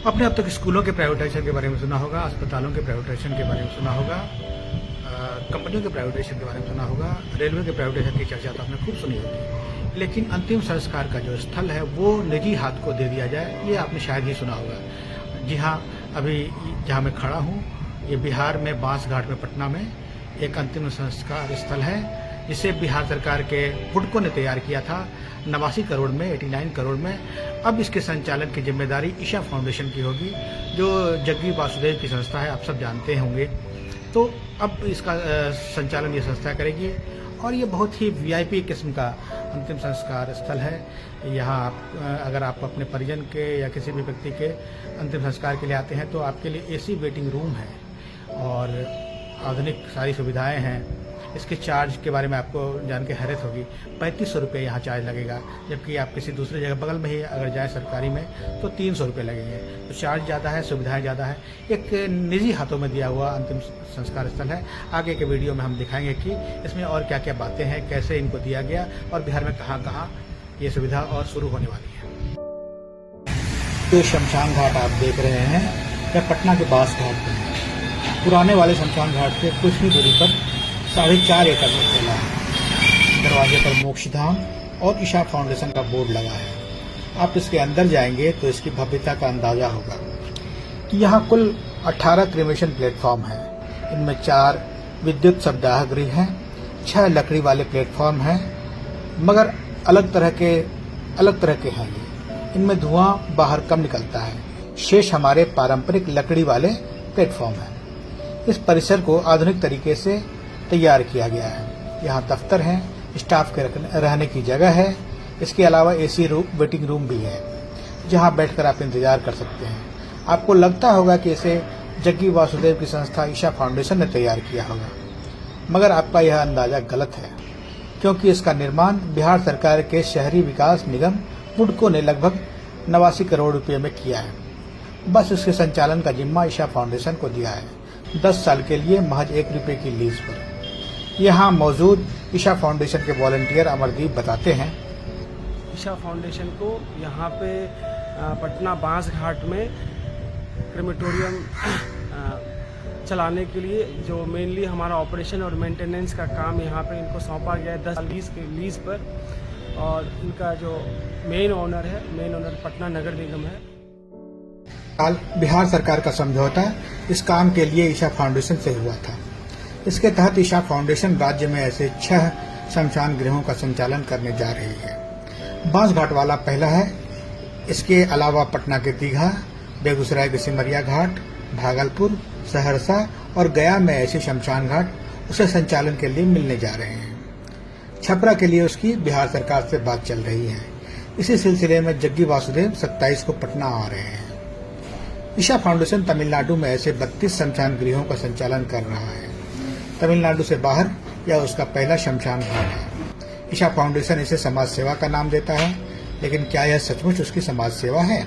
आपने अब तक स्कूलों के प्राइवेटाइजेशन के बारे में सुना होगा, अस्पतालों के प्राइवेटाइजेशन के बारे में सुना होगा, कंपनियों के प्राइवेटाइजेशन के बारे में सुना होगा, रेलवे के प्राइवेटाइजेशन की चर्चा तो आपने खूब सुनी होगी। लेकिन अंतिम संस्कार का जो स्थल है वो निजी हाथ को दे दिया जाए, ये आपने शायद ही सुना होगा। जी हाँ, अभी जहाँ मैं खड़ा हूँ ये बिहार में बांसघाट में, पटना में एक अंतिम संस्कार स्थल है जिसे बिहार सरकार के बुडको ने तैयार किया था 89 करोड़ में, 89 करोड़ में। अब इसके संचालन की जिम्मेदारी ईशा फाउंडेशन की होगी, जो जग्गी वासुदेव की संस्था है, आप सब जानते होंगे। तो अब इसका संचालन ये संस्था करेगी और ये बहुत ही वीआईपी किस्म का अंतिम संस्कार स्थल है। यहाँ अगर आप अपने परिजन के या किसी भी व्यक्ति के अंतिम संस्कार के लिए आते हैं तो आपके लिए एसी वेटिंग रूम है और आधुनिक सारी सुविधाएं हैं। इसके चार्ज के बारे में आपको जान के हैरत होगी, 3500 रुपये यहाँ चार्ज लगेगा, जबकि आप किसी दूसरी जगह बगल में ही अगर जाएँ सरकारी में तो 300 रुपये लगेंगे। तो चार्ज ज़्यादा है, सुविधाएं ज़्यादा है। एक निजी हाथों में दिया हुआ अंतिम संस्कार स्थल है। आगे के वीडियो में हम दिखाएंगे कि इसमें और क्या क्या बातें हैं, कैसे इनको दिया गया और बिहार में कहाँ कहाँ ये सुविधा और शुरू होने वाली है। तो शमशान घाट आप देख रहे हैं, यह पटना के बांसघाट पर है। पुराने वाले शमशान घाट से कुछ ही दूरी पर 4.5 एकड़ में फैला है। दरवाजे पर मोक्षधाम और ईशा फाउंडेशन का बोर्ड लगा है। आप इसके अंदर जाएंगे तो इसकी भव्यता का अंदाजा होगा कि यहाँ कुल 18 क्रिमेशन प्लेटफॉर्म है। इनमें 4 विद्युत शवदाह गृह हैं, 6 लकड़ी वाले प्लेटफॉर्म हैं, मगर अलग तरह के हैं ये। इनमें धुआं बाहर कम निकलता है। शेष हमारे पारंपरिक लकड़ी वाले प्लेटफॉर्म हैं। इस परिसर को आधुनिक तरीके से तैयार किया गया है। यहाँ दफ्तर हैं, स्टाफ के रहने की जगह है। इसके अलावा एसी वेटिंग रूम भी है, जहाँ बैठकर आप इंतजार कर सकते हैं। आपको लगता होगा कि इसे जग्गी वासुदेव की संस्था ईशा फाउंडेशन ने तैयार किया होगा, मगर आपका यह अंदाजा गलत है, क्योंकि इसका निर्माण बिहार सरकार के शहरी विकास निगम बुडको ने लगभग 89 करोड़ रुपये में किया है। बस इसके संचालन का जिम्मा ईशा फाउंडेशन को दिया है, 10 साल के लिए महज 1 रुपये की लीज पर। यहाँ मौजूद ईशा फाउंडेशन के वॉलंटियर अमरदीप बताते हैं। ईशा फाउंडेशन को यहाँ पे पटना बांसघाट में क्रेमेटोरियम चलाने के लिए जो मेनली हमारा ऑपरेशन और मेंटेनेंस का काम यहाँ पे इनको सौंपा गया है 10 साल के लीज पर। और इनका जो मेन ओनर पटना नगर निगम है। बिहार सरकार का समझौता इस काम के लिए ईशा फाउंडेशन से हुआ था। इसके तहत ईशा फाउंडेशन राज्य में ऐसे 6 शमशान गृहों का संचालन करने जा रही है। बांसघाट वाला पहला है। इसके अलावा पटना के दीघा, बेगूसराय के सिमरिया घाट, भागलपुर, सहरसा और गया में ऐसे शमशान घाट उसे संचालन के लिए मिलने जा रहे हैं। छपरा के लिए उसकी बिहार सरकार से बात चल रही है। इसी सिलसिले में जग्गी वासुदेव 27 को पटना आ रहे हैं। ईशा फाउंडेशन तमिलनाडु में ऐसे 32 शमशान गृहों का संचालन कर रहा है। तमिलनाडु से बाहर यह उसका पहला शमशान घाट है। ईशा फाउंडेशन इसे समाज सेवा का नाम देता है, लेकिन क्या यह सचमुच उसकी समाज सेवा है?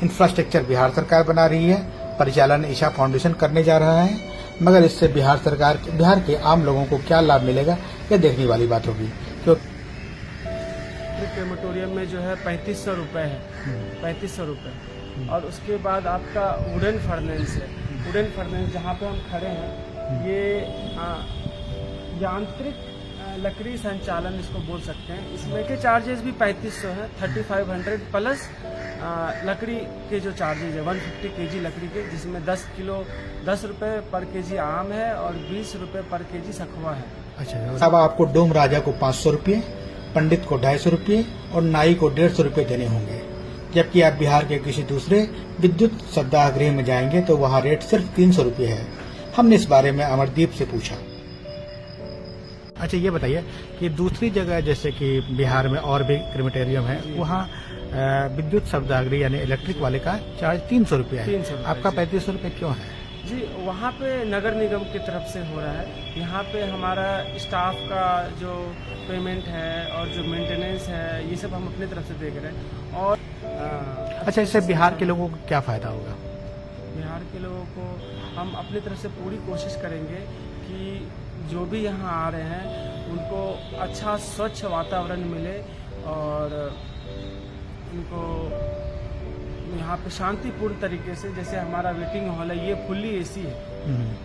इंफ्रास्ट्रक्चर बिहार सरकार बना रही है, परिचालन ईशा फाउंडेशन करने जा रहा है, मगर इससे बिहार के आम लोगों को क्या लाभ मिलेगा, यह देखने वाली बात होगी। क्रेमेटोरियम में जो है 3500 रुपये है, 3500 रुपये। और उसके बाद आपका वुडन फर्नेस है। वुडन फर्नेस जहाँ पे हम खड़े हैं, ये यांत्रिक लकड़ी संचालन इसको बोल सकते हैं। इसमें के चार्जेस भी 3500 हैं, 3500 प्लस लकड़ी के जो चार्जेज है 150 kg लकड़ी के, जिसमें 10 रुपये पर केजी आम है और 20 रुपये पर केजी सखुआ है। अच्छा, अब आपको डोम राजा को 500 रुपये, पंडित को 250 रुपये और नाई को 150 रुपये देने होंगे। जबकि आप बिहार के किसी दूसरे विद्युत शवदाह गृह में जाएंगे तो वहाँ रेट सिर्फ 300 रुपये है। हमने इस बारे में अमरदीप से पूछा। अच्छा, ये बताइए कि दूसरी जगह जैसे कि बिहार में और भी क्रेमेटोरियम है, वहाँ विद्युत शवदाह गृह यानी इलेक्ट्रिक वाले का चार्ज 300 रुपये है। 300 आपका 3500 रुपये क्यों है? जी, वहाँ पे नगर निगम की तरफ से हो रहा है। यहाँ पे हमारा स्टाफ का जो पेमेंट है और जो मेंटेनेंस है, ये सब हम अपनी तरफ से देख रहे हैं। और अच्छा, इससे बिहार के लोगों को क्या फायदा होगा? बिहार के लोगों को हम अपनी तरफ से पूरी कोशिश करेंगे कि जो भी यहाँ आ रहे हैं उनको अच्छा स्वच्छ वातावरण मिले और उनको यहाँ पे शांतिपूर्ण तरीके से, जैसे हमारा वेटिंग हॉल है ये फुल्ली एसी है,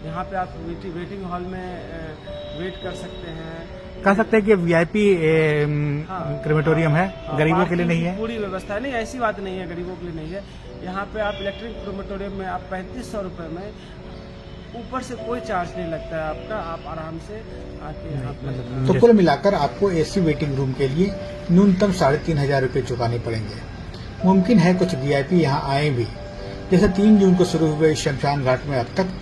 यहाँ पे आप वेटिंग हॉल में वेट कर सकते हैं। कह सकते हैं कि वीआईपी क्रेमेटोरियम है, गरीबों के लिए नहीं है। पूरी व्यवस्था है, नहीं ऐसी बात नहीं है, गरीबों के लिए नहीं है। यहाँ पे आप इलेक्ट्रिक क्रेमेटोरियम में आप 3500 रुपये में, ऊपर से कोई चार्ज नहीं लगता है आपका, आप आराम से आके यहाँ पे। तो कुल मिलाकर आपको एसी वेटिंग रूम के लिए न्यूनतम 3,500 रुपये चुकाने पड़ेंगे। मुमकिन है कुछ वीआईपी यहाँ आए भी। जैसे 3 जून को शुरू हुए इस शमशान घाट में अब तक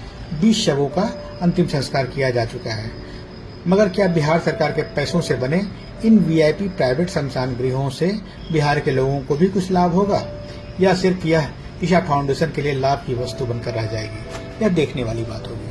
20 शवों का अंतिम संस्कार किया जा चुका है। मगर क्या बिहार सरकार के पैसों से बने इन वीआईपी प्राइवेट शमशान गृहों से बिहार के लोगों को भी कुछ लाभ होगा, या सिर्फ यह ईशा फाउंडेशन के लिए लाभ की वस्तु बनकर रह जाएगी? यह देखने वाली बात होगी।